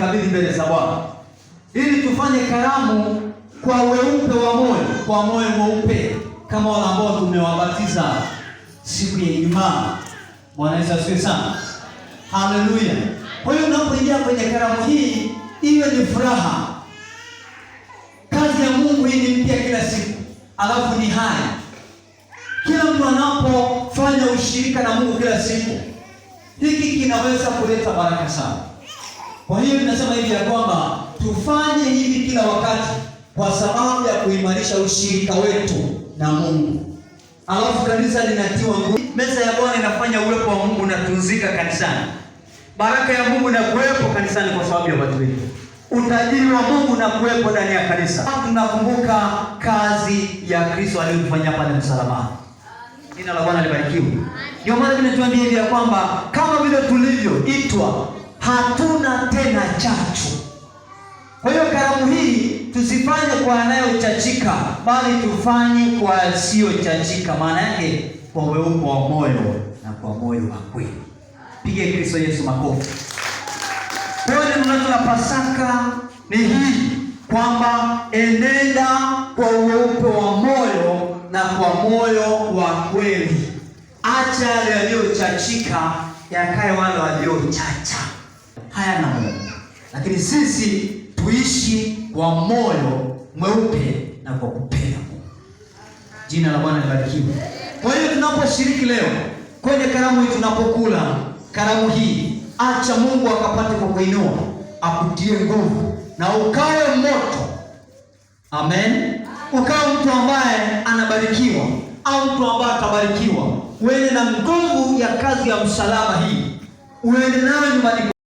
kujikabidhi mbele za Bwana ili tufanye karamu kwa weupe wa moyo, kwa moyo mweupe, kama wale ambao tumewabatiza siku ya Ijumaa. Bwana Yesu asifiwe sana. Haleluya. Kwa hiyo unapoingia kwenye karamu hii, iwe ni furaha. Kazi ya Mungu hii ni mpya kila siku, alafu ni hai. Kila mtu anapofanya ushirika na Mungu kila siku, hiki kinaweza kuleta baraka sana. Kwa hiyo tunasema hivi ya kwamba tufanye hivi kila wakati kwa sababu ya kuimarisha ushirika wetu na Mungu. Alafu kanisa linatiwa nguvu. Meza ya Bwana inafanya uwepo wa Mungu unatunzika kanisani. Baraka ya Mungu inakuwepo kanisani kwa sababu ya watu wetu. Utajiri wa Mungu unakuwepo ndani ya kanisa. Tunakumbuka kazi ya Kristo aliyofanya pale msalabani. Jina la Bwana libarikiwe. Ndio maana tunatuambia hivi ya kwamba kama vile tulivyoitwa, hatuna tena chachu. Kwa hiyo karamu hii tusifanye kwa yanayochachika, bali tufanye kwa yasiyochachika. Maana yake kwa weupe wa moyo na kwa moyo wa kweli. Pige Kristo Yesu makofi. Kwa hiyo neno la Pasaka ni hii kwamba enenda kwa weupe wa moyo na kwa moyo wa kweli. Acha yale yaliyochachika, yakae wale waliochacha. Haya na Mungu. Lakini sisi tuishi kwa moyo mweupe na kwa kupenda Mungu. Jina la Bwana libarikiwe. Kwa hiyo tunaposhiriki leo kwenye karamu hii, tunapokula karamu hii, acha Mungu akapate kukuinua, akutie nguvu na ukawe moto. Amen. Ukawe mtu ambaye anabarikiwa au mtu ambaye atabarikiwa. Uende na nguvu ya kazi ya msalaba hii. Uende nayo nyumbani.